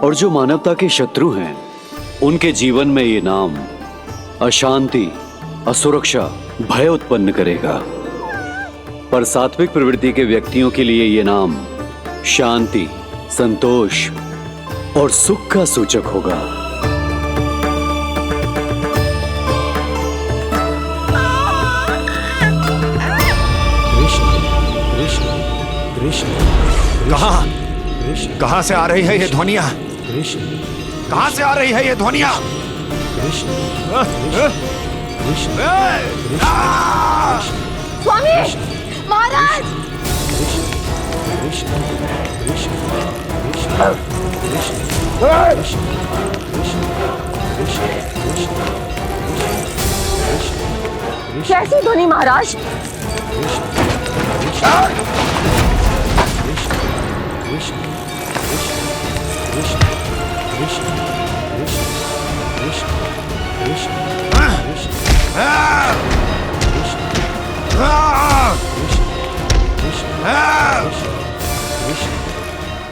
और जो मानवता के शत्रु हैं, उनके जीवन में ये नाम अशांति, असुरक्षा, भय उत्पन्न करेगा। पर सात्विक प्रवृत्ति के व्यक्तियों के लिए ये नाम शांति, संतोष और सुख का सूचक होगा। कहां से आ रही है ये ध्वनियां? कहां से आ रही है ये ध्वनियां? स्वामी महाराज, कैसी ध्वनि महाराज?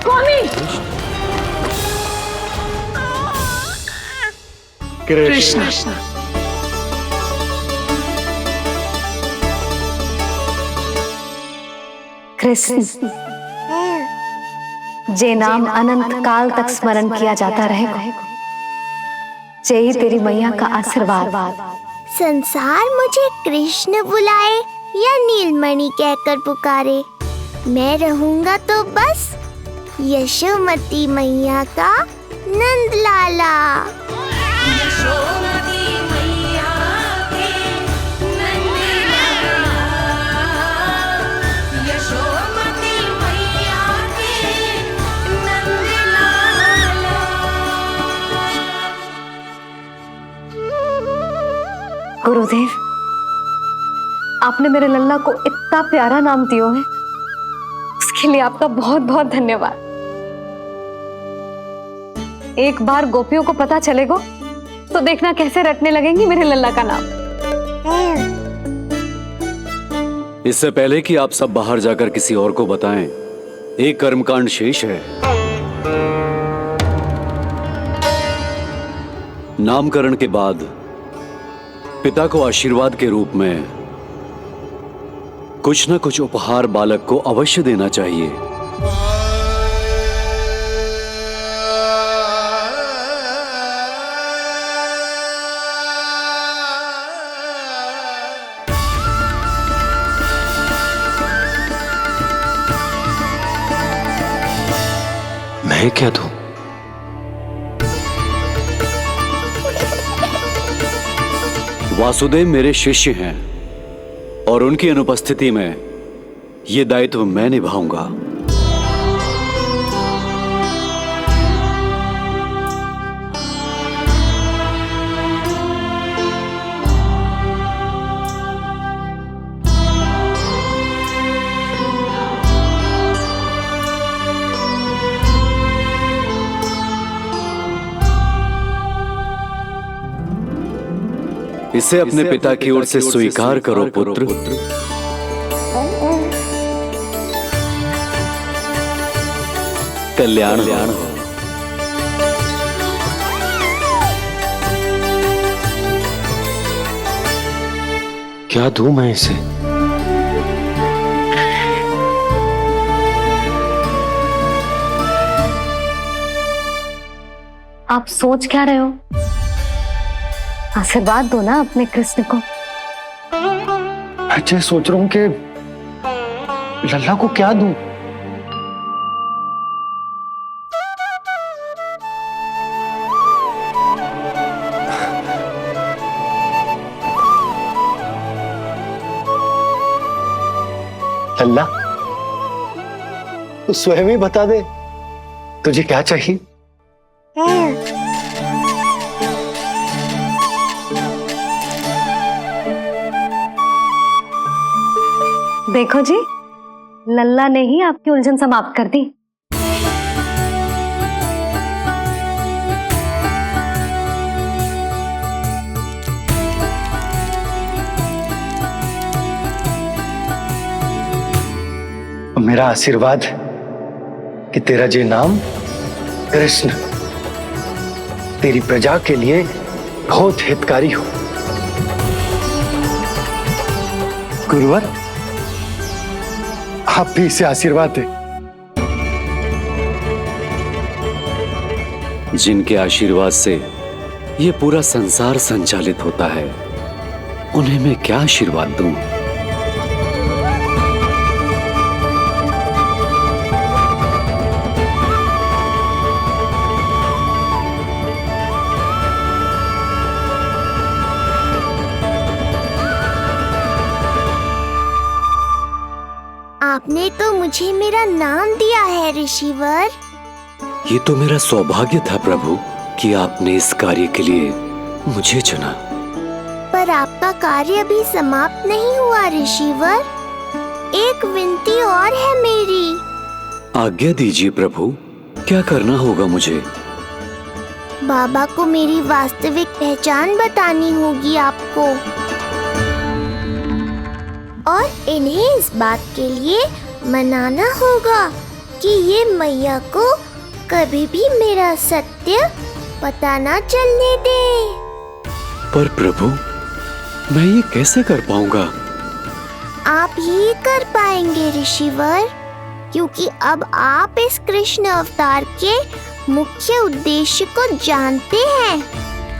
स्वामी कृष्ण। कृष्ण, जे नाम अनंत काल तक स्मरण किया जाता रहेगा, जय तेरी मैया का आशीर्वाद। संसार मुझे कृष्ण बुलाए या नीलमणि कहकर पुकारे, मैं रहूंगा तो बस यशोमती मैया का नंद लाला। गुरुदेव, आपने मेरे लल्ला को इतना प्यारा नाम दिया है, उसके लिए आपका बहुत बहुत धन्यवाद। एक बार गोपियों को पता चलेगा तो देखना कैसे रटने लगेंगी मेरे लल्ला का नाम। इससे पहले कि आप सब बाहर जाकर किसी और को बताएं, एक कर्मकांड शेष है। नामकरण के बाद पिता को आशीर्वाद के रूप में कुछ न कुछ उपहार बालक को अवश्य देना चाहिए। मैं क्या दूं? वासुदेव मेरे शिष्य हैं और उनकी अनुपस्थिति में यह दायित्व मैं निभाऊंगा। इसे अपने पिता की ओर से स्वीकार करो पुत्र। कल्याण हो। क्या दूं मैं इसे? आप सोच क्या रहे हो? आशीर्वाद दो ना अपने कृष्ण को। अच्छा, सोच रहा हूं कि लल्ला को क्या दूं। लल्ला, तू स्वयं ही बता दे तुझे क्या चाहिए। देखो जी, लल्ला ने ही आपकी उलझन समाप्त कर दी। मेरा आशीर्वाद कि तेरा जे नाम कृष्ण तेरी प्रजा के लिए बहुत हितकारी हो। गुरुवर, आप भी इसे आशीर्वाद दें। जिनके आशीर्वाद से ये पूरा संसार संचालित होता है, उन्हें मैं क्या आशीर्वाद दूं? आपने तो मुझे मेरा नाम दिया है ऋषिवर। ये तो मेरा सौभाग्य था प्रभु कि आपने इस कार्य के लिए मुझे चुना। पर आपका कार्य अभी समाप्त नहीं हुआ ऋषिवर। एक विनती और है मेरी। आज्ञा दीजिए प्रभु, क्या करना होगा मुझे? बाबा को मेरी वास्तविक पहचान बतानी होगी आपको, और इन्हें इस बात के लिए मनाना होगा कि ये मैया को कभी भी मेरा सत्य पता ना चलने दे। पर प्रभु, मैं ये कैसे कर पाऊंगा? आप ही कर पाएंगे ऋषिवर, क्योंकि अब आप इस कृष्ण अवतार के मुख्य उद्देश्य को जानते हैं।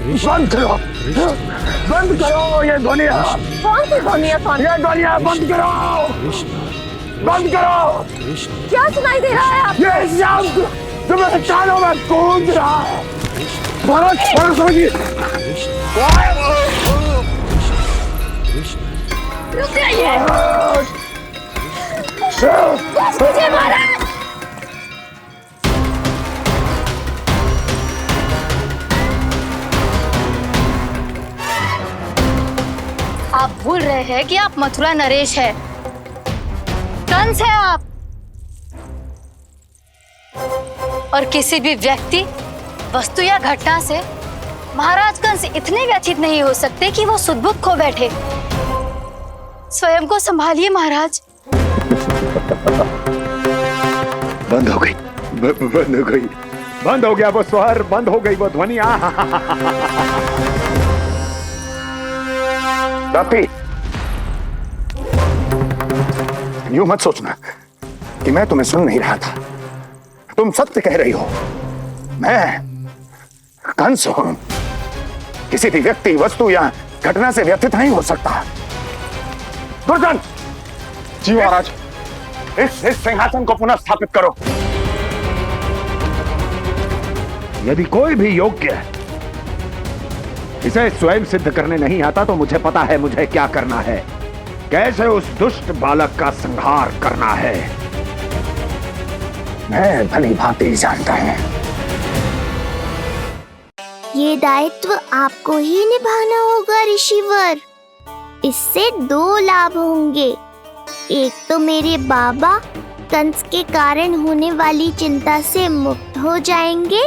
बंद करो, बंद करो ये ध्वनिया। कौन सी ध्वनिया? ये ध्वनिया बंद करो, बंद करो। क्या सुनाई दे रहा है आप? ये शब्द तुम्हें कानों में गूंज रहा है। रुक जाइए। मुझे महाराज। आप भूल रहे हैं कि आप मथुरा नरेश है, कंस है आप। और किसी भी व्यक्ति, वस्तु या घटना से महाराज कंस इतने व्यथित नहीं हो सकते कि वो सुध-बुध खो बैठे। स्वयं को संभालिए महाराज। बंद हो गई, बंद हो गई, बंद हो गया वो स्वर, बंद हो गई वो ध्वनिया। रापी, यूं मत सोचना कि मैं तुम्हें सुन नहीं रहा था। तुम सत्य कह रही हो। मैं कंस हूं। किसी भी व्यक्ति, वस्तु या घटना से व्यथित नहीं हो सकता। दुर्जन! जी महाराज। इस सिंहासन को पुनः स्थापित करो। यदि कोई भी योग्य इसे स्वयं सिद्ध करने नहीं आता तो मुझे पता है मुझे क्या करना है, कैसे उस दुष्ट बालक का संहार करना है। मैं भली भांति जानता हूं। ये दायित्व आपको ही निभाना होगा ऋषिवर। इससे दो लाभ होंगे। एक तो मेरे बाबा कंस के कारण होने वाली चिंता से मुक्त हो जाएंगे,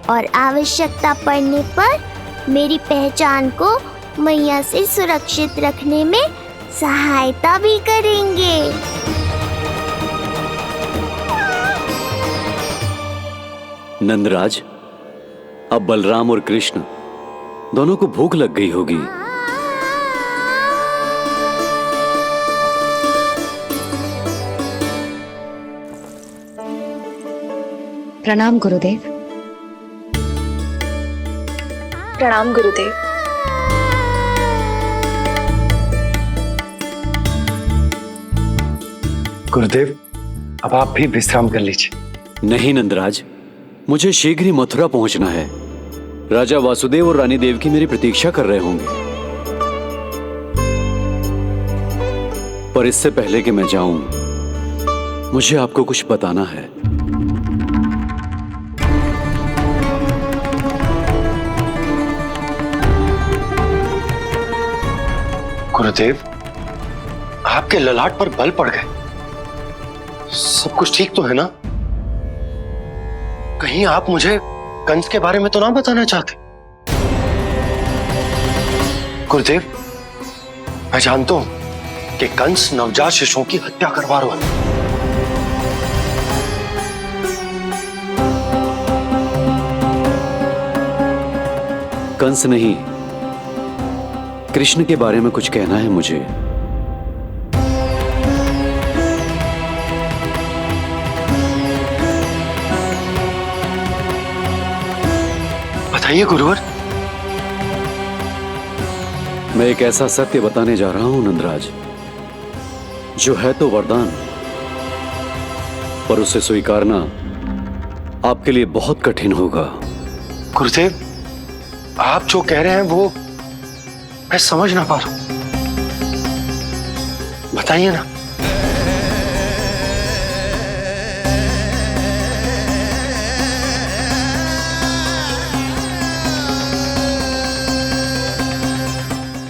और आवश्यकता पड़ने पर मेरी पहचान को मैया से सुरक्षित रखने में सहायता भी करेंगे। नंदराज, अब बलराम और कृष्ण दोनों को भूख लग गई होगी। प्रणाम गुरुदेव। प्रणाम गुरुदेव। गुरुदेव, अब आप भी विश्राम कर लीजिए। नहीं नंदराज, मुझे शीघ्र ही मथुरा पहुंचना है। राजा वासुदेव और रानी देवकी मेरी प्रतीक्षा कर रहे होंगे। पर इससे पहले कि मैं जाऊं, मुझे आपको कुछ बताना है। गुरुदेव, आपके ललाट पर बल पड़ गए। सब कुछ ठीक तो है ना? कहीं आप मुझे कंस के बारे में तो ना बताना चाहते? गुरुदेव, मैं जानता हूं कि कंस नवजात शिशुओं की हत्या करवा रहा है। कंस नहीं, कृष्ण के बारे में कुछ कहना है मुझे। बताइए गुरुवर। मैं एक ऐसा सत्य बताने जा रहा हूं नंदराज, जो है तो वरदान, पर उसे स्वीकारना आपके लिए बहुत कठिन होगा। गुरुदेव, आप जो कह रहे हैं वो मैं समझ ना पा रहा हूं। बताइए ना।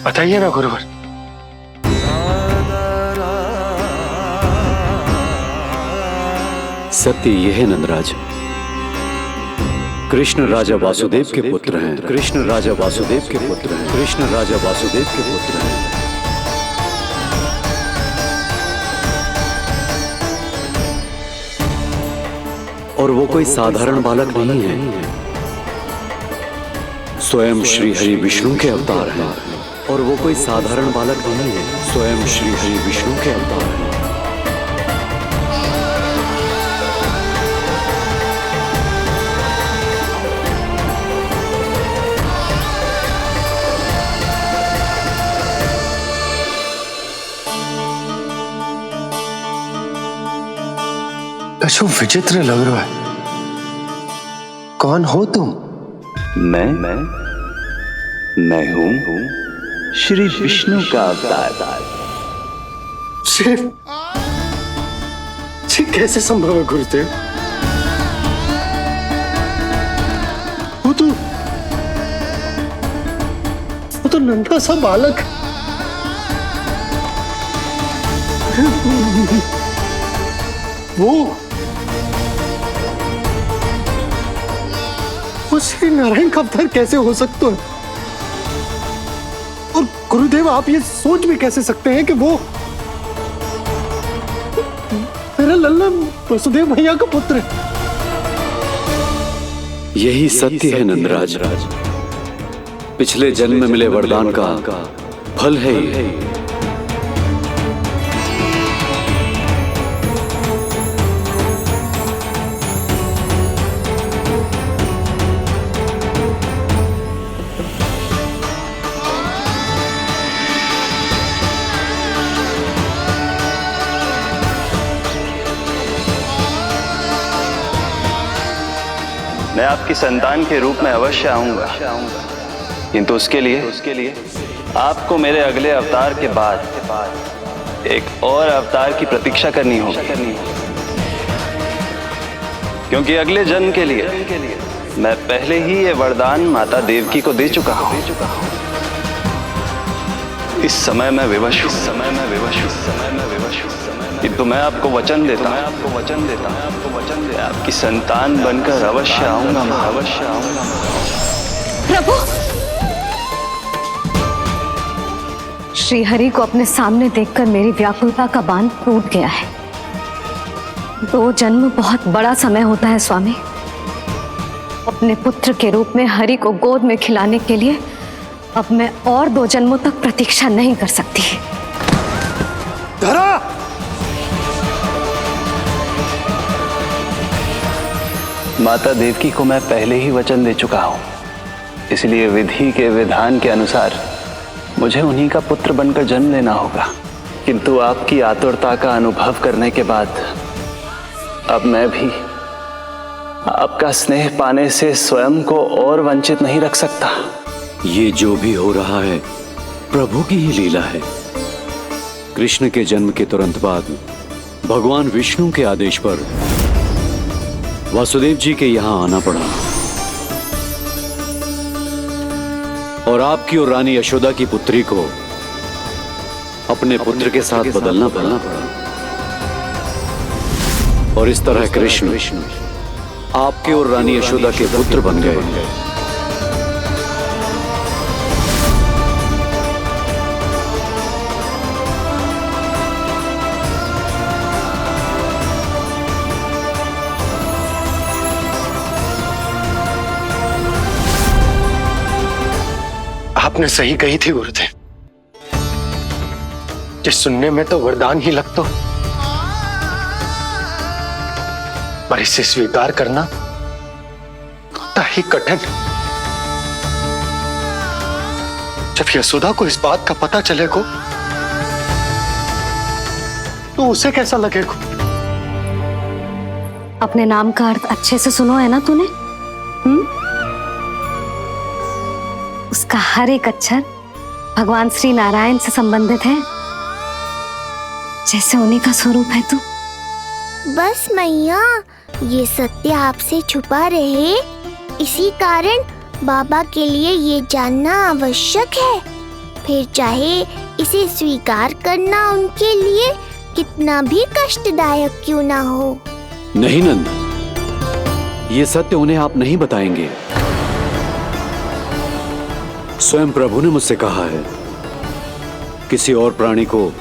बताइए ना गुरुवर। सत्य यह है नंदराज, कृष्ण राजा वासुदेव के पुत्र हैं। कृष्ण राजा वासुदेव के पुत्र हैं। कृष्ण राजा वासुदेव के पुत्र हैं। और वो कोई साधारण बालक नहीं है, स्वयं श्री हरि विष्णु के अवतार हैं। और वो कोई साधारण बालक नहीं है, स्वयं श्री हरि विष्णु के अवतार हैं। कछु विचित्र लग रहा है। कौन हो तुम? मैं हूं श्री विष्णु का अवतार। शिव, ये कैसे संभव है गुरुदेव? वो तो नन्हा सा बालक है। वो श्री नारायण का अवतार कैसे हो सकता है? और गुरुदेव, आप ये सोच भी कैसे सकते हैं कि वो मेरा लल्ला वसुदेव भैया का पुत्र है? यही सत्य है नंदराज, पिछले जन्म में मिले वरदान का फल है ये। मैं आपकी संतान के रूप में अवश्य आऊंगा, किंतु उसके लिए आपको मेरे अगले अवतार के बाद एक और अवतार की प्रतीक्षा करनी होगी, क्योंकि अगले जन्म के लिए मैं पहले ही ये वरदान माता देवकी को दे चुका हूं। इस समय मैं विवश हूं, किंतु मैं आपको वचन देता हूं, आपकी संतान बनकर अवश्य आऊंगा। प्रभु, श्रीहरि को अपने सामने देखकर मेरी व्याकुलता का बांध टूट गया है। 2 जन्म बहुत बड़ा समय होता है स्वामी। अपने पुत्र के रूप में हरि को गोद में खिलाने के लिए अब मैं और 2 जन्मों तक प्रतीक्षा नहीं कर सकती। धरा! माता देवकी को मैं पहले ही वचन दे चुका हूं, इसलिए विधि के विधान के अनुसार मुझे उन्हीं का पुत्र बनकर जन्म लेना होगा। किंतु आपकी आतुरता का अनुभव करने के बाद अब मैं भी आपका स्नेह पाने से स्वयं को और वंचित नहीं रख सकता। ये जो भी हो रहा है प्रभु की ही लीला है। कृष्ण के जन्म के तुरंत बाद भगवान विष्णु के आदेश पर वासुदेव जी के यहां आना पड़ा और आपकी और रानी यशोदा की पुत्री को अपने पुत्र के साथ बदलना पड़ा और इस तरह कृष्ण आपके और रानी यशोदा के पुत्र बन गए। आपने सही कही थी गुरुदेव। जिस सुनने में तो वरदान ही लगता, पर इसे स्वीकार करना उतना ही कठिन। जब यशोदा को इस बात का पता चलेगा तो उसे कैसा लगेगा? अपने नाम का अर्थ अच्छे से सुनो है ना तूने? उसका हर एक अक्षर भगवान श्री नारायण से संबंधित है, जैसे उन्हीं का स्वरूप है तू। बस मैया, ये सत्य आपसे छुपा रहे, इसी कारण बाबा के लिए ये जानना आवश्यक है। फिर चाहे इसे स्वीकार करना उनके लिए कितना भी कष्टदायक क्यों ना हो। नहीं नंद, ये सत्य उन्हें आप नहीं बताएंगे। स्वयं प्रभु ने मुझसे कहा है, किसी और प्राणी को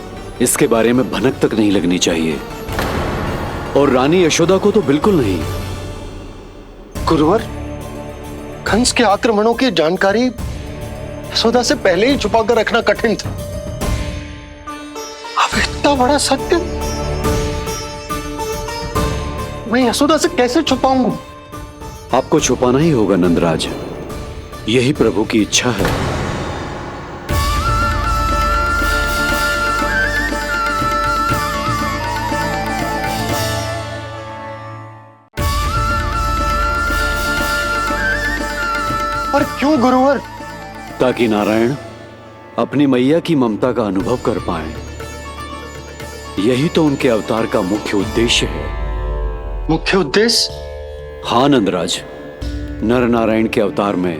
इसके बारे में भनक तक नहीं लगनी चाहिए, और रानी यशोदा को तो बिल्कुल नहीं। गुरुवर, कंस के आक्रमणों की जानकारी यशोदा से पहले ही छुपाकर रखना कठिन था। अब इतना बड़ा सत्य मैं यशोदा से कैसे छुपाऊंगा? आपको छुपाना ही होगा नंदराज, यही प्रभु की इच्छा है। पर क्यों गुरुवर? ताकि नारायण अपनी मैया की ममता का अनुभव कर पाए। यही तो उनके अवतार का मुख्य उद्देश्य है। मुख्य उद्देश्य? हाँ नंदराज, नर नारायण के अवतार में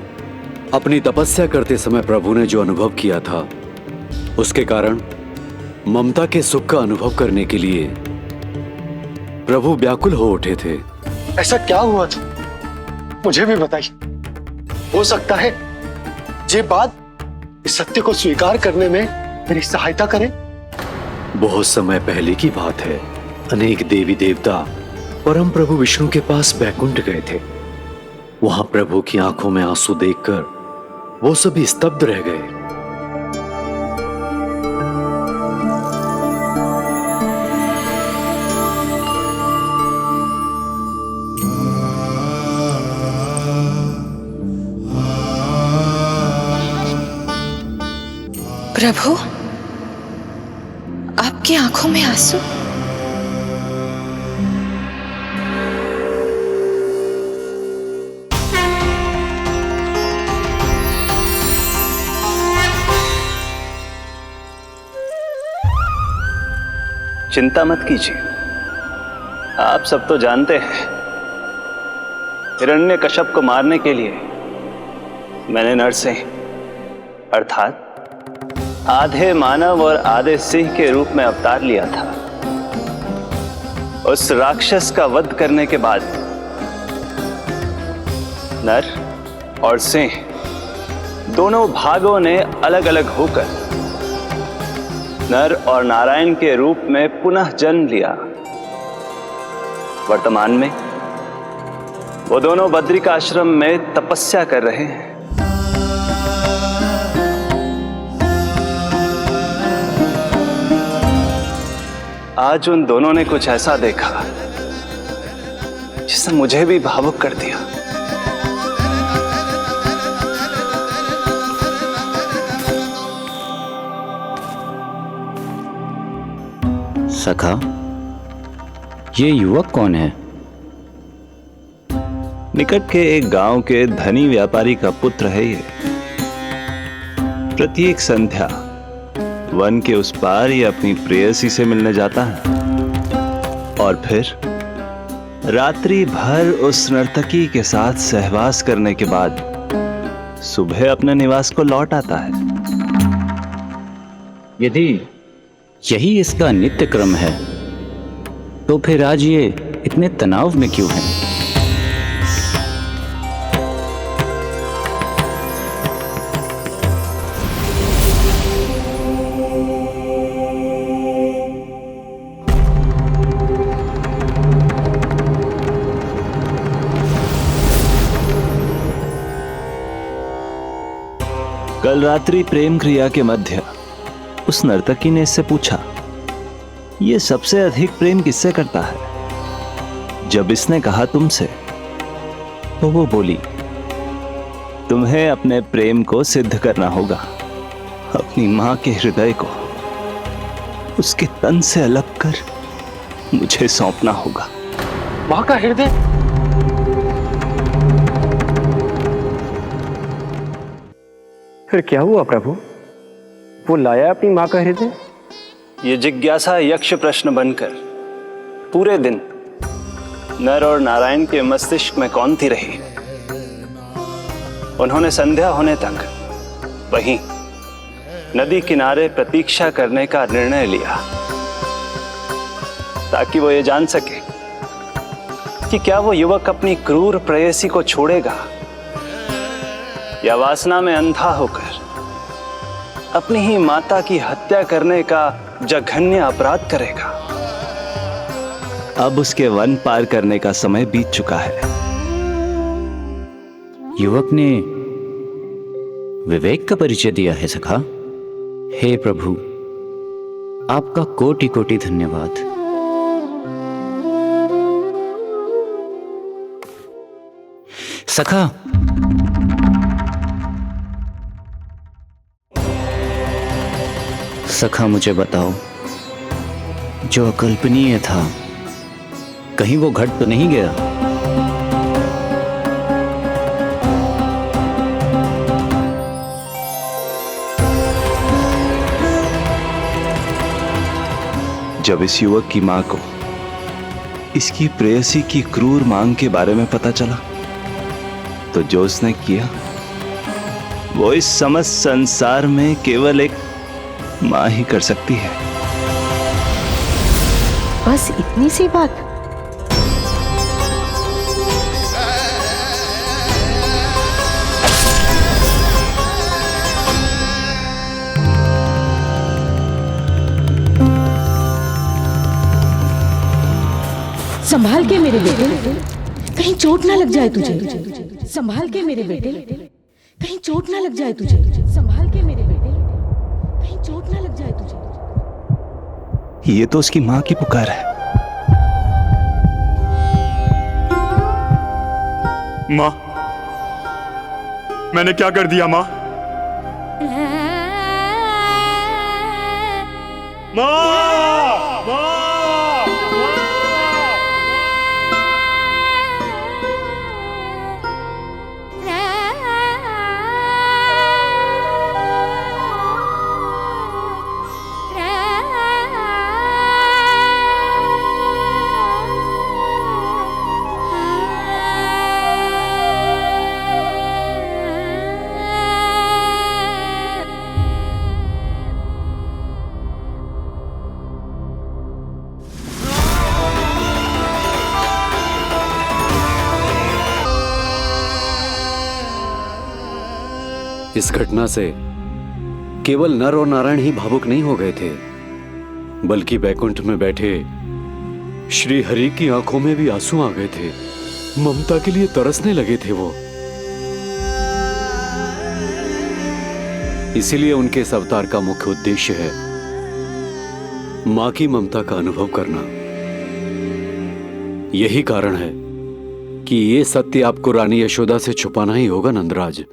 अपनी तपस्या करते समय प्रभु ने जो अनुभव किया था, उसके कारण ममता के सुख का अनुभव करने के लिए प्रभु व्याकुल हो उठे थे। ऐसा क्या हुआ था, मुझे भी बताइए। हो सकता है ये बात इस सत्य को स्वीकार करने में मेरी सहायता करे। बहुत समय पहले की बात है। अनेक देवी देवता परम प्रभु विष्णु के पास बैकुंठ गए थे। वहां प्रभु की आंखों में आंसू देखकर वो सभी स्तब्ध रह गए। प्रभु, आपकी आंखों में आंसू? चिंता मत कीजिए, आप सब तो जानते हैं, हिरण्यकश्यप को मारने के लिए मैंने नरसिंह अर्थात आधे मानव और आधे सिंह के रूप में अवतार लिया था। उस राक्षस का वध करने के बाद नर और सिंह दोनों भागों ने अलग अलग होकर नर और नारायण के रूप में पुनः जन्म लिया। वर्तमान में वो दोनों बद्रिकाश्रम में तपस्या कर रहे हैं। आज उन दोनों ने कुछ ऐसा देखा जिसने मुझे भी भावुक कर दिया। सखा, ये युवक कौन है? निकट के एक गांव के धनी व्यापारी का पुत्र है ये। प्रत्येक संध्या वन के उस पार ये अपनी प्रेयसी से मिलने जाता है और फिर रात्रि भर उस नर्तकी के साथ सहवास करने के बाद सुबह अपने निवास को लौट आता है। यदि यही इसका नित्य क्रम है, तो फिर आज ये इतने तनाव में क्यों है? कल रात्रि प्रेम क्रिया के मध्य उस नर्तकी ने इससे पूछा, ये सबसे अधिक प्रेम किससे करता है? जब इसने कहा तुमसे, तो वो बोली, तुम्हें अपने प्रेम को सिद्ध करना होगा। अपनी मां के हृदय को उसके तन से अलग कर मुझे सौंपना होगा। मां का हृदय? फिर क्या हुआ प्रभु? वो लाया अपनी मां का हृदय? ये जिज्ञासा यक्ष प्रश्न बनकर पूरे दिन नर और नारायण के मस्तिष्क में कौंधती रही। उन्होंने संध्या होने तक वहीं नदी किनारे प्रतीक्षा करने का निर्णय लिया, ताकि वो ये जान सके कि क्या वो युवक अपनी क्रूर प्रेयसी को छोड़ेगा या वासना में अंधा होकर अपनी ही माता की हत्या करने का जघन्य अपराध करेगा। अब उसके वन पार करने का समय बीत चुका है। युवक ने विवेक का परिचय दिया है सखा। हे प्रभु, आपका कोटि कोटि धन्यवाद। सखा, सखा मुझे बताओ, जो अकल्पनीय था कहीं वो घट तो नहीं गया? जब इस युवक की मां को इसकी प्रेयसी की क्रूर मांग के बारे में पता चला, तो जो उसने किया वो इस समस्त संसार में केवल एक मां ही कर सकती है। बस इतनी सी बात? संभाल के मेरे बेटे, कहीं चोट ना लग जाए तुझे। संभाल के मेरे बेटे, कहीं चोट ना लग जाए तुझे। संभाल के मेरे बेटे, कहीं चोट ना लग जाए तुझे। ये तो उसकी मां की पुकार है। मां, मैंने क्या कर दिया मां? मां, मां! इस घटना से केवल नर और नारायण ही भावुक नहीं हो गए थे, बल्कि बैकुंठ में बैठे श्री हरि की आंखों में भी आंसू आ गए थे। ममता के लिए तरसने लगे थे वो। इसीलिए उनके इस अवतार का मुख्य उद्देश्य है मां की ममता का अनुभव करना। यही कारण है कि ये सत्य आपको रानी यशोदा से छुपाना ही होगा नंदराज।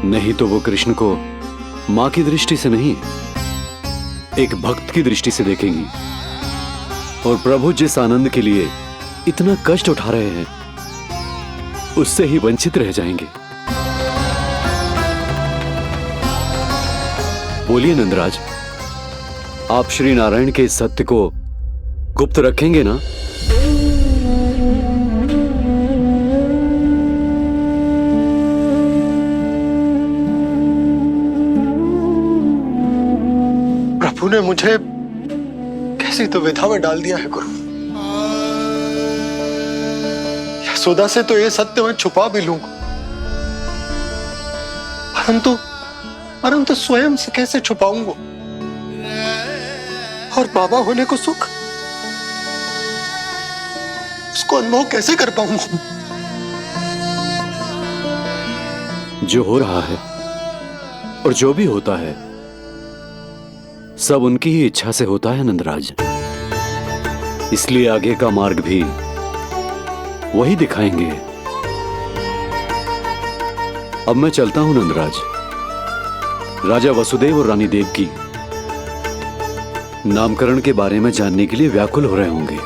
नहीं तो वो कृष्ण को मां की दृष्टि से नहीं, एक भक्त की दृष्टि से देखेंगी, और प्रभु जिस आनंद के लिए इतना कष्ट उठा रहे हैं उससे ही वंचित रह जाएंगे। बोलिए नंदराज, आप श्री नारायण के इस सत्य को गुप्त रखेंगे ना? प्रभु ने मुझे कैसी दुविधा में डाल दिया है गुरु। यशोदा से तो ये सत्य मैं छुपा भी लूंगा, परंतु स्वयं से कैसे छुपाऊंगा? और बाबा होने को सुख, उसको अनुभव कैसे कर पाऊंगा? जो हो रहा है और जो भी होता है सब उनकी ही इच्छा से होता है नंदराज। इसलिए आगे का मार्ग भी वही दिखाएंगे। अब मैं चलता हूं नंदराज। राजा वसुदेव और रानी देवकी नामकरण के बारे में जानने के लिए व्याकुल हो रहे होंगे।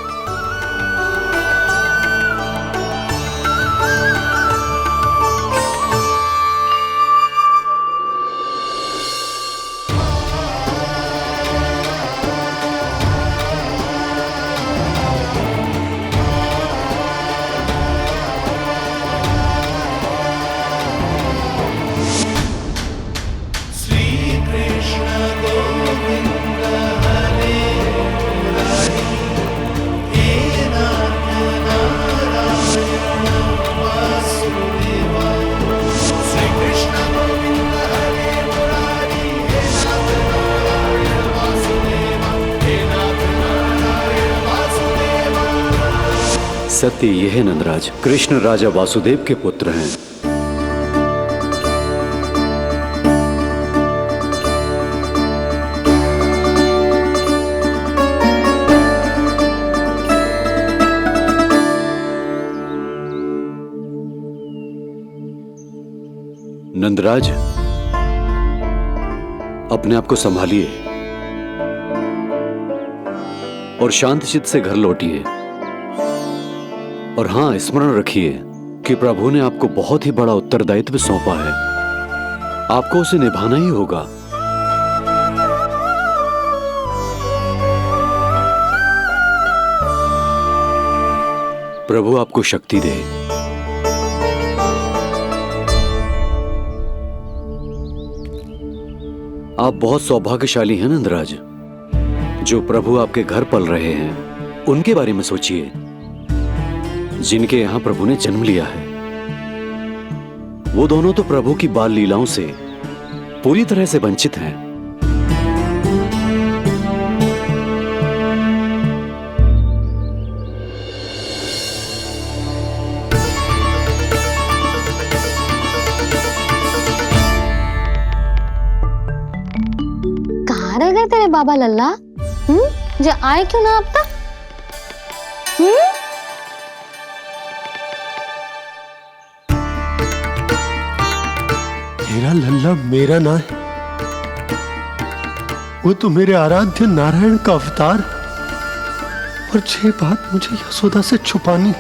सत्य यह है नंदराज, कृष्ण राजा वासुदेव के पुत्र हैं। नंदराज, अपने आप को संभालिए और शांत चित्त से घर लौटिए। और हां, स्मरण रखिए कि प्रभु ने आपको बहुत ही बड़ा उत्तरदायित्व सौंपा है, आपको उसे निभाना ही होगा। प्रभु आपको शक्ति दे। आप बहुत सौभाग्यशाली हैं नंदराज। जो प्रभु आपके घर पल रहे हैं उनके बारे में सोचिए, जिनके यहां प्रभु ने जन्म लिया है। वो दोनों तो प्रभु की बाल लीलाओं से पूरी तरह से वंचित हैं। कहाँ रह गए तेरे बाबा लल्ला? जे आए क्यों ना अब तक? तेरा लल्ला मेरा ना है, वो तो मेरे आराध्य नारायण का अवतार। और ये बात मुझे यशोदा से छुपानी।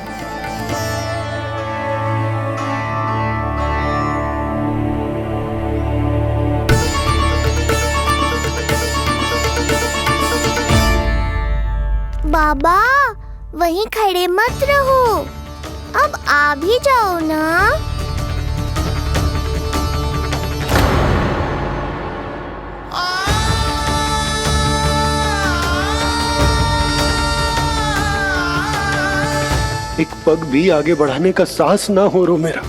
बाबा वहीं खड़े मत रहो, अब आ भी जाओ ना। एक पग भी आगे बढ़ाने का साहस ना हो रो मेरा।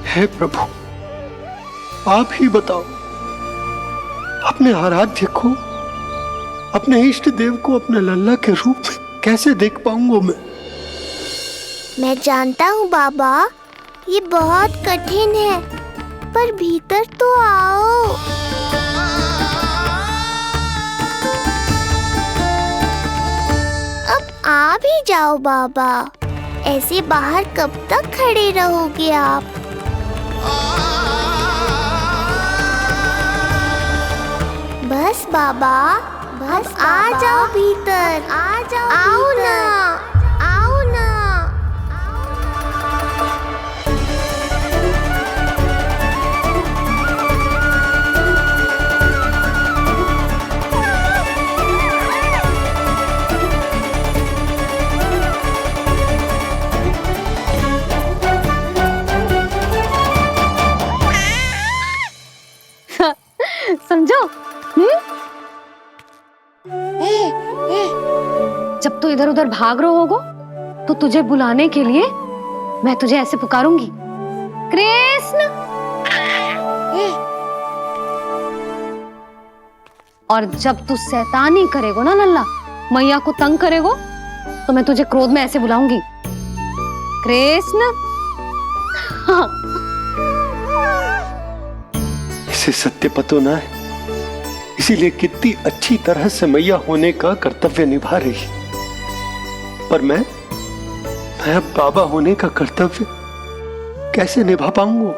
हे प्रभु, आप ही बताओ, अपने आराध्य को, अपने इष्ट देव को अपने लल्ला के रूप में कैसे देख पाऊंगा मैं? मैं जानता हूँ बाबा, ये बहुत कठिन है, पर भीतर तो आओ। अब आ भी जाओ बाबा, ऐसे बाहर कब तक खड़े रहोगे आप? बस बाबा, बस आ जाओ भीतर, आ जाओ, आओ ना, आओ ना। समझो? जब तू इधर उधर भाग रहा होगा तो तुझे बुलाने के लिए मैं तुझे ऐसे पुकारूंगी, कृष्ण। और जब तू शैतानी करेगो ना लल्ला, मैया को तंग करेगो, तो मैं तुझे क्रोध में ऐसे बुलाऊंगी, कृष्ण। हाँ। से सत्य पतो ना है, इसीलिए कितनी अच्छी तरह से मैया होने का कर्तव्य निभा रही, पर मैं अब बाबा होने का कर्तव्य कैसे निभा पाऊंगा?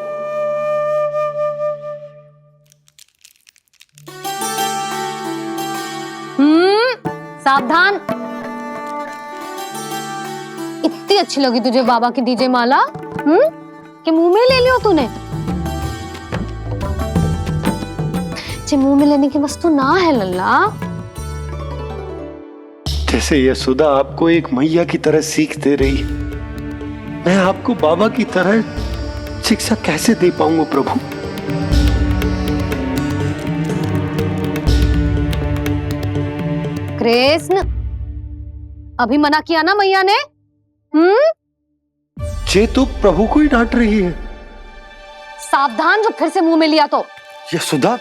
सावधान। इतनी अच्छी लगी तुझे बाबा की दीजिए माला, कि मुंह में ले लियो तूने? जे मुंह में लेने की वस्तु ना है लल्ला। जैसे यशोदा आपको एक मैया की तरह सीख दे रही, मैं आपको बाबा की तरह शिक्षा कैसे दे पाऊंगा प्रभु? कृष्ण, अभी मना किया ना मैया ने? जे तो प्रभु को ही डांट रही है। सावधान, जो फिर से मुंह में लिया तो। यशोदा,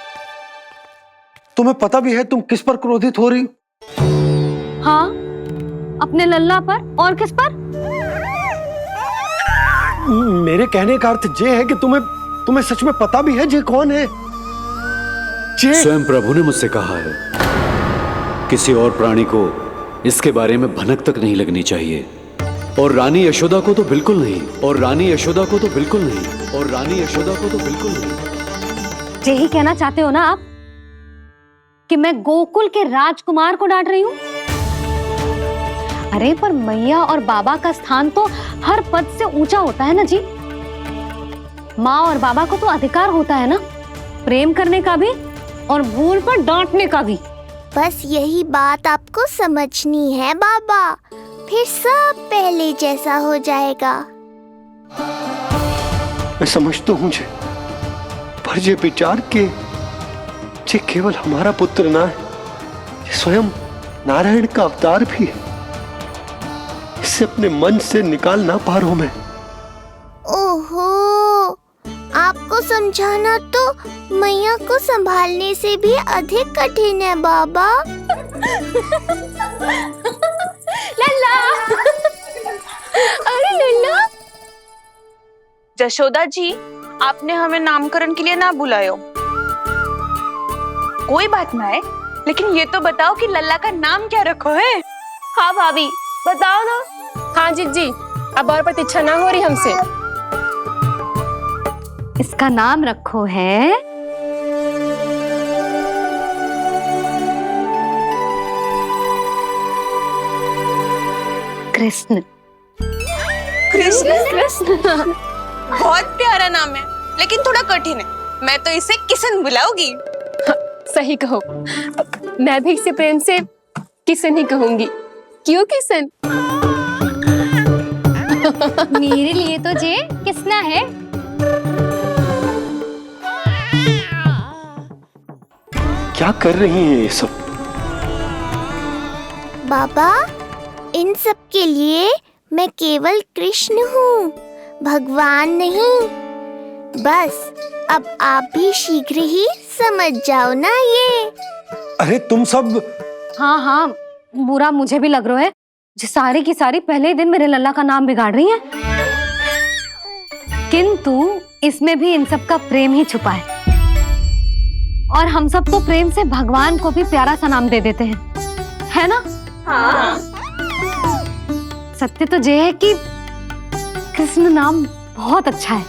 तुम्हें पता भी है तुम किस पर क्रोधित हो रही? हाँ, अपने लल्ला पर। और किस पर? मेरे कहने का अर्थ ये है कि तुम्हें सच में पता भी है जे कौन है? स्वयं प्रभु ने मुझसे कहा है, किसी और प्राणी को इसके बारे में भनक तक नहीं लगनी चाहिए, और रानी यशोदा को तो बिल्कुल नहीं, और रानी यशोदा को तो बिल्कुल नहीं, और रानी यशोदा को तो बिल्कुल नहीं। यही कहना चाहते हो ना आप कि मैं गोकुल के राजकुमार को डांट रही हूँ? अरे पर मैया और बाबा का स्थान तो हर पद से ऊंचा होता है ना जी। माँ और बाबा को तो अधिकार होता है ना प्रेम करने का भी, और भूल पर डांटने का भी। बस यही बात आपको समझनी है बाबा, फिर सब पहले जैसा हो जाएगा। मैं समझता हूँ जे, पर ये विचार के जे केवल हमारा पुत्र ना है, ये स्वयं नारायण का अवतार भी है, इसे अपने मन से निकाल ना पा रहा हूं मैं। ओहो, आपको समझाना तो मैया को संभालने से भी अधिक कठिन है बाबा। लल्ला, अरे लल्ला। जशोदा जी, आपने हमें नामकरण के लिए ना बुलायो। कोई बात ना है, लेकिन ये तो बताओ कि लल्ला का नाम क्या रखो है? हाँ भाभी, बताओ ना। हाँ जीजी, अब और प्रतीक्षा ना हो रही हमसे। इसका नाम रखो है कृष्ण। कृष्ण? कृष्ण बहुत प्यारा नाम है, लेकिन थोड़ा कठिन है। मैं तो इसे किशन बुलाऊंगी। हाँ, सही कहो, मैं भी इसे प्रेम से किशन ही कहूंगी। क्यों किशन? मेरे लिए तो जे किसना है। क्या कर रही हैं ये सब? बाबा, इन सब के लिए मैं केवल कृष्ण हूँ, भगवान नहीं। बस अब आप भी शीघ्र ही समझ जाओ ना ये। अरे तुम सब। हाँ हाँ, बुरा मुझे भी लग रहा है, जो सारी की सारी पहले ही दिन मेरे लल्ला का नाम बिगाड़ रही हैं। किंतु इसमें भी इन सब का प्रेम ही छुपा है, और हम सब तो प्रेम से भगवान को भी प्यारा सा नाम दे देते हैं, है ना? हाँ। सत्य तो ये है कि कृष्ण नाम बहुत अच्छा है,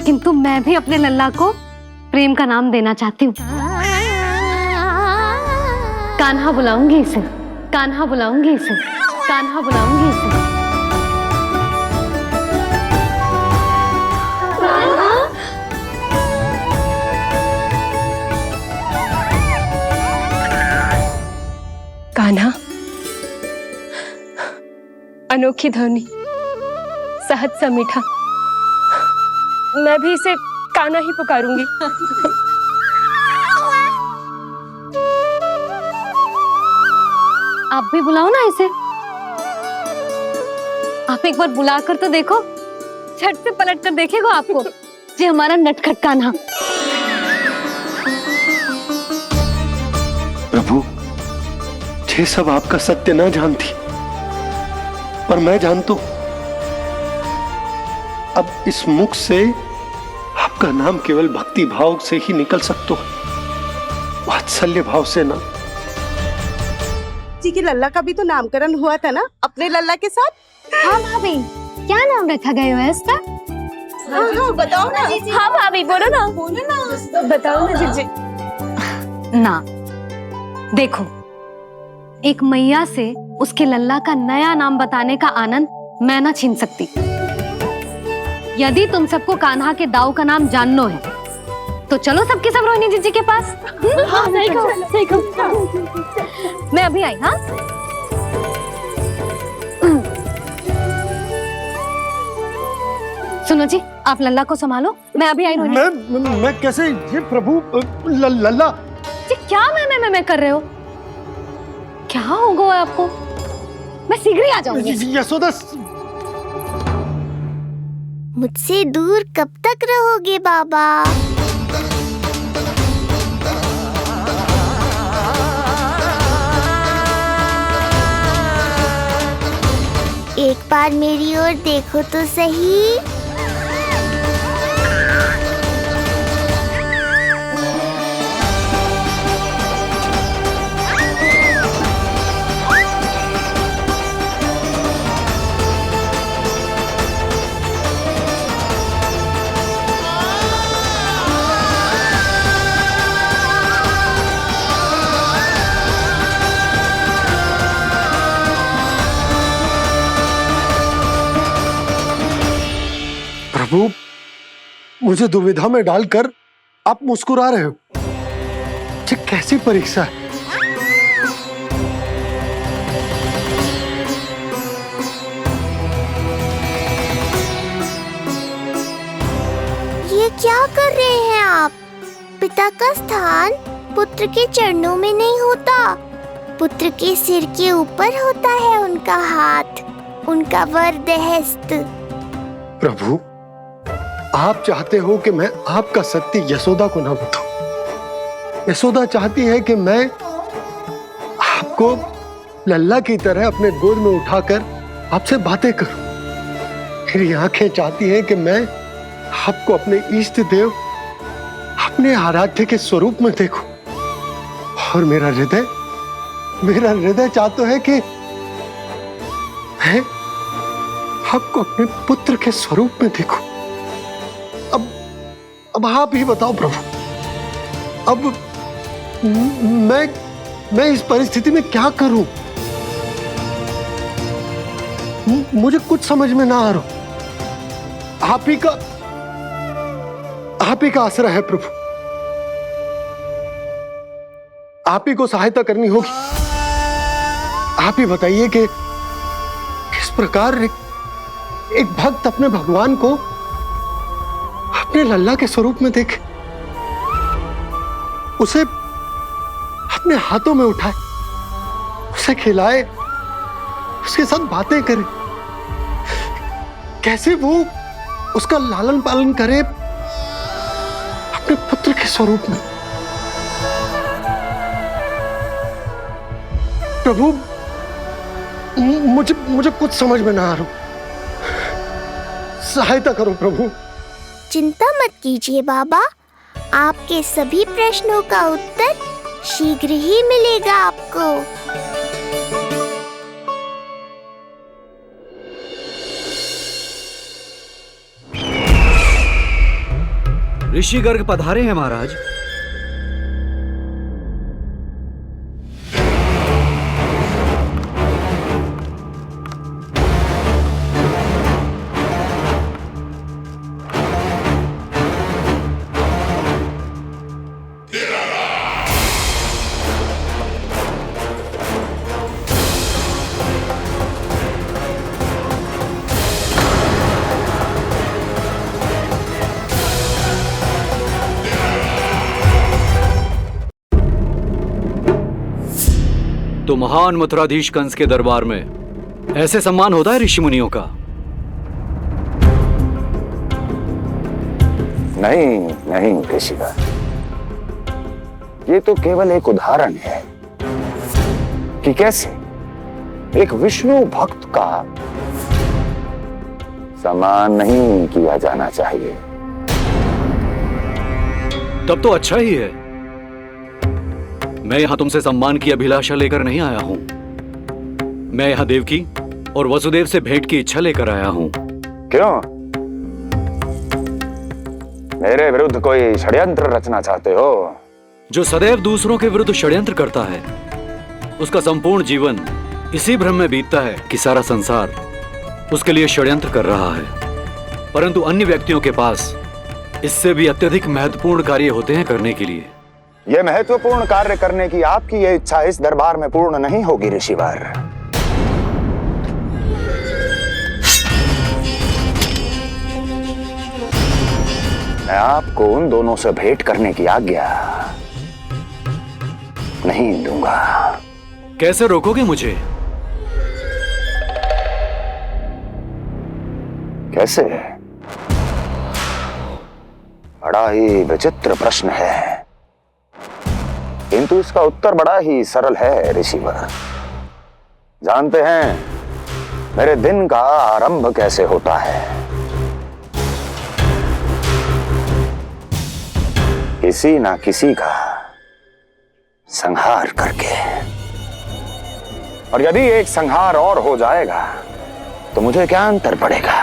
किंतु मैं भी अपने लल्ला को प्रेम का नाम देना चाहती हूँ। कान्हा बुलाऊंगी इसे, कान्हा बुलाऊंगी इसे, कान्हा बुलाऊंगी इसे। कान्हा, अनोखी ध्वनि, सहज सा मीठा, मैं भी इसे कान्हा ही पुकारूंगी। आप भी बुलाओ ना इसे। आप एक बार बुलाकर तो देखो, झट से पलट कर देखेगा आपको ये हमारा नटखट कान्हा। प्रभु, ये सब आपका सत्य ना जानती, पर मैं जानता हूं। अब इस मुख से आपका नाम केवल भक्ति भाव से ही निकल सकता है, वात्सल्य भाव से ना। जी के लल्ला का भी तो नामकरण हुआ था ना अपने लल्ला के साथ। हाँ भाभी, क्या नाम रखा गया है इसका? हाँ, बताओ ना। हाँ भाभी, बोलो ना बताओ ना जीजी। ना देखो, एक मैया से उसके लल्ला का नया नाम बताने का आनंद मैं ना छीन सकती। यदि तुम सबको कान्हा के दाऊ का नाम जानना है तो चलो सबके सब रोहिणी जीजी के पास। हाँ, सही कहो। मैं अभी आई। हाँ, सुनो जी, आप लल्ला को संभालो, मैं अभी आई। रोहिणी, मैं कैसे? ये प्रभु लल्ला जी क्या मैं कर रहे हो? क्या हो गया आपको? मैं शीघ्र ही आ जाऊंगी। यशोदा, मुझसे दूर कब तक रहोगे बाबा? एक बार मेरी ओर देखो तो सही। प्रभु, मुझे दुविधा में डालकर आप मुस्कुरा रहे हो। ये कैसी परीक्षा है? ये क्या कर रहे हैं आप? पिता का स्थान पुत्र के चरणों में नहीं होता, पुत्र के सिर के ऊपर होता है उनका हाथ, उनका वरदहस्त। प्रभु, आप चाहते हो कि मैं आपका सत्य यशोदा को ना बताऊं। यशोदा चाहती है कि मैं आपको लल्ला की तरह अपने गोद में उठाकर आपसे बातें करूं। मेरी आंखें चाहती हैं कि मैं आपको अपने इष्ट देव, अपने आराध्य के स्वरूप में देखूं। और मेरा हृदय चाहता है कि मैं आपको अपने पुत्र के स्वरूप में देखूं। अब आप ही बताओ प्रभु, अब मैं इस परिस्थिति में क्या करूं? मुझे कुछ समझ में ना आ रहा। आप ही का आसरा है प्रभु, आप ही को सहायता करनी होगी। आप ही बताइए कि किस प्रकार एक भक्त अपने भगवान को अपने लल्ला के स्वरूप में देखे, उसे अपने हाथों में उठाए, उसे खिलाए, उसके साथ बातें करे, कैसे वो उसका लालन पालन करे अपने पुत्र के स्वरूप में। प्रभु, मुझे कुछ समझ में ना आ रहा। सहायता करो प्रभु। चिंता मत कीजिए बाबा, आपके सभी प्रश्नों का उत्तर शीघ्र ही मिलेगा आपको। ऋषि गर्ग पधारे हैं महाराज। तो महान मथुराधीश कंस के दरबार में ऐसे सम्मान होता है ऋषि मुनियों का? नहीं ऋषिवर, ये तो केवल एक उदाहरण है कि कैसे एक विष्णु भक्त का सम्मान नहीं किया जाना चाहिए। तब तो अच्छा ही है। मैं यहां तुमसे सम्मान की अभिलाषा लेकर नहीं आया हूं। मैं यहां देवकी और वसुदेव से भेंट की इच्छा लेकर आया हूं। क्यों? मेरे विरुद्ध कोई षड्यंत्र रचना चाहते हो? जो सदैव दूसरों के विरुद्ध षड्यंत्र करता है, उसका संपूर्ण जीवन इसी भ्रम में बीतता है कि सारा संसार उसके लिए षड्यंत्र कर रहा है। परंतु अन्य व्यक्तियों के पास इससे भी अत्यधिक महत्वपूर्ण कार्य होते हैं करने के लिए। यह महत्वपूर्ण कार्य करने की आपकी यह इच्छा इस दरबार में पूर्ण नहीं होगी ऋषिवर। मैं आपको उन दोनों से भेंट करने की आज्ञा नहीं दूंगा। कैसे रोकोगे मुझे? कैसे? बड़ा ही विचित्र प्रश्न है, किंतु इसका उत्तर बड़ा ही सरल है ऋषिवर। जानते हैं मेरे दिन का आरंभ कैसे होता है? किसी ना किसी का संहार करके। और यदि एक संहार और हो जाएगा तो मुझे क्या अंतर पड़ेगा?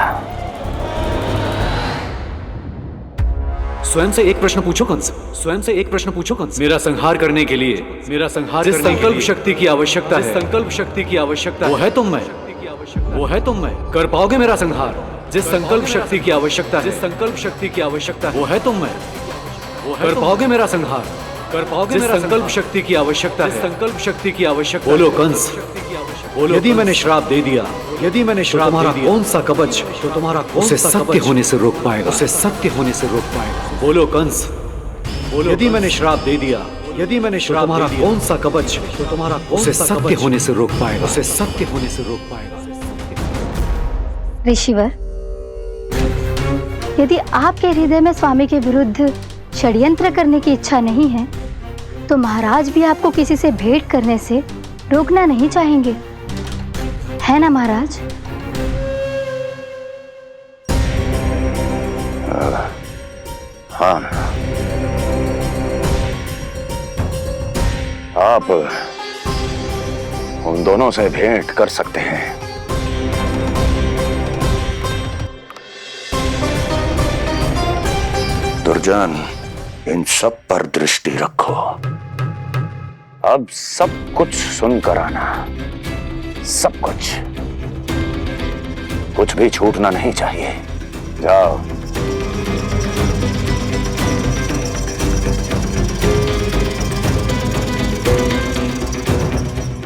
स्वयं से एक प्रश्न पूछो कंस। स्वयं से एक प्रश्न पूछो कंस। मेरा संहार करने के लिए, मेरा संहार जिस संकल्प शक्ति की आवश्यकता है, संकल्प शक्ति की आवश्यकता वो है तुम में, वो है तुम में। कर पाओगे मेरा संहार? जिस संकल्प शक्ति की आवश्यकता है, जिस संकल्प शक्ति की आवश्यकता है वो है तुम में। कर पाओगे मेरा संहार? कर पाओगे मेरा संकल्प शक्ति की आवश्यकता है, संकल्प शक्ति की आवश्यकता। बोलो कंस, बोलो। यदि मैंने श्राप दे दिया, यदि मैंने श्राप दे दिया, कौन सा कवच तो तुम्हारा उसे सत्य होने से रोक पाएगा? उसे सत्य होने से रोक पाएगा? बोलो कंस, बोलो। यदि मैंने श्राप दे दिया, यदि मैंने श्राप दे दिया, कौन सा कवच तो तुम्हारा उसे सत्य होने से रोक पाएगा? उसे सत्य होने से रोक पाएगा? ऋषिवर, यदि आपके हृदय में स्वामी के विरुद्ध षड्यंत्र करने की इच्छा नहीं है, तो महाराज भी आपको किसी से भेंट करने से रोकना नहीं चाहेंगे, है ना महाराज? हाँ, आप उन दोनों से भेंट कर सकते हैं। दुर्जन, इन सब पर दृष्टि रखो। अब सब कुछ सुनकर आना, सब कुछ, कुछ भी छूटना नहीं चाहिए। जाओ।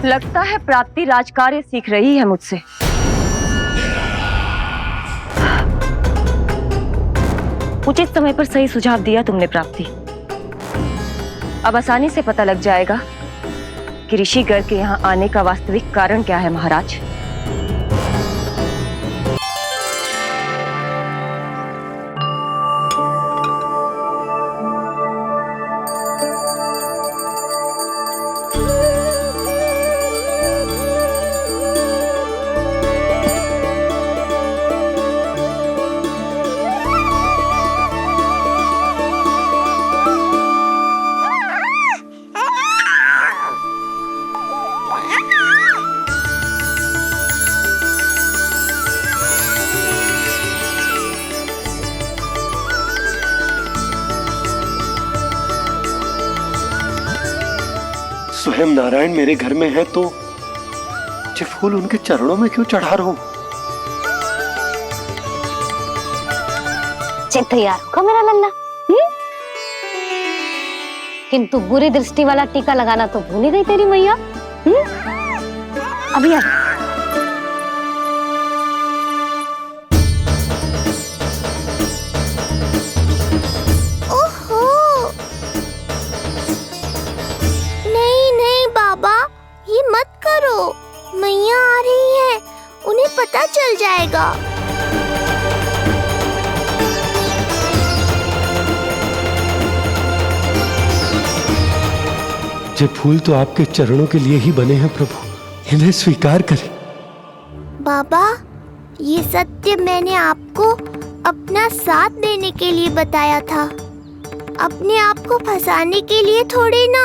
लगता है प्राप्ति राजकार्य सीख रही है मुझसे। उचित समय पर सही सुझाव दिया तुमने प्राप्ति। अब आसानी से पता लग जाएगा कि ऋषिगर के यहाँ आने का वास्तविक कारण क्या है महाराज। स्वयं नारायण मेरे घर में है तो ये फूल उनके चरणों में क्यों चढ़ा रहा हूं? चल तैयार होगा मेरा लल्ला। किंतु बुरी दृष्टि वाला टीका लगाना तो भूल ही गई तेरी मैया। अभी आ। मैया आ रही है, उन्हें पता चल जाएगा। ये फूल तो आपके चरणों के लिए ही बने हैं प्रभु, इन्हें स्वीकार करें। बाबा, ये सत्य मैंने आपको अपना साथ देने के लिए बताया था। अपने आप को फंसाने के लिए थोड़ी ना।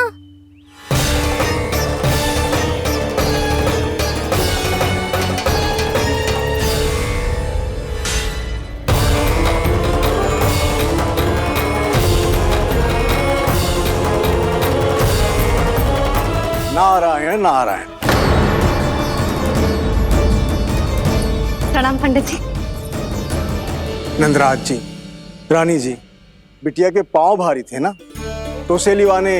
नारायण नारायण। प्रणाम पंडित जी। नंदराज जी, रानी जी, बिटिया के पांव भारी थे ना, तो सेलिवाने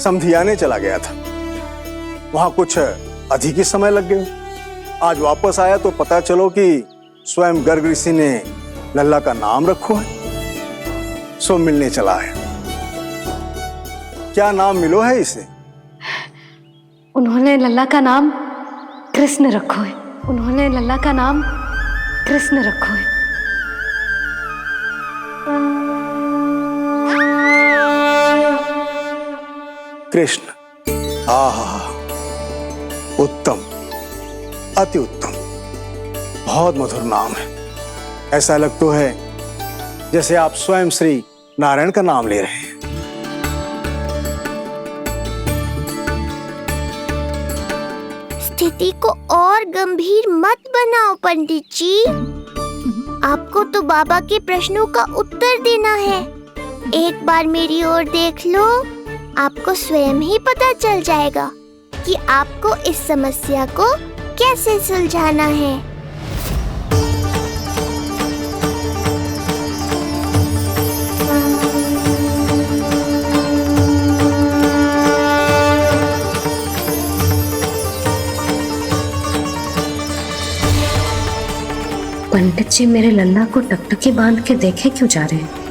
समधियाने चला गया था। वहां कुछ अधिक ही समय लग गया। आज वापस आया तो पता चलो कि स्वयं गर्ग ऋषि ने लल्ला का नाम रखो है, सो मिलने चला है। क्या नाम मिलो है इसे? उन्होंने लल्ला का नाम कृष्ण रखो है। उन्होंने लल्ला का नाम कृष्ण रखो है। कृष्ण, आहा, उत्तम, अति उत्तम, बहुत मधुर नाम है। ऐसा लग तो है जैसे आप स्वयं श्री नारायण का नाम ले रहे हैं। स्थिति को और गंभीर मत बनाओ पंडित जी। आपको तो बाबा के प्रश्नों का उत्तर देना है। एक बार मेरी ओर देख लो, आपको स्वयं ही पता चल जाएगा कि आपको इस समस्या को कैसे सुलझाना है। पंडित जी मेरे लल्ला को टकटकी बांध के देखे क्यों जा रहे हैं?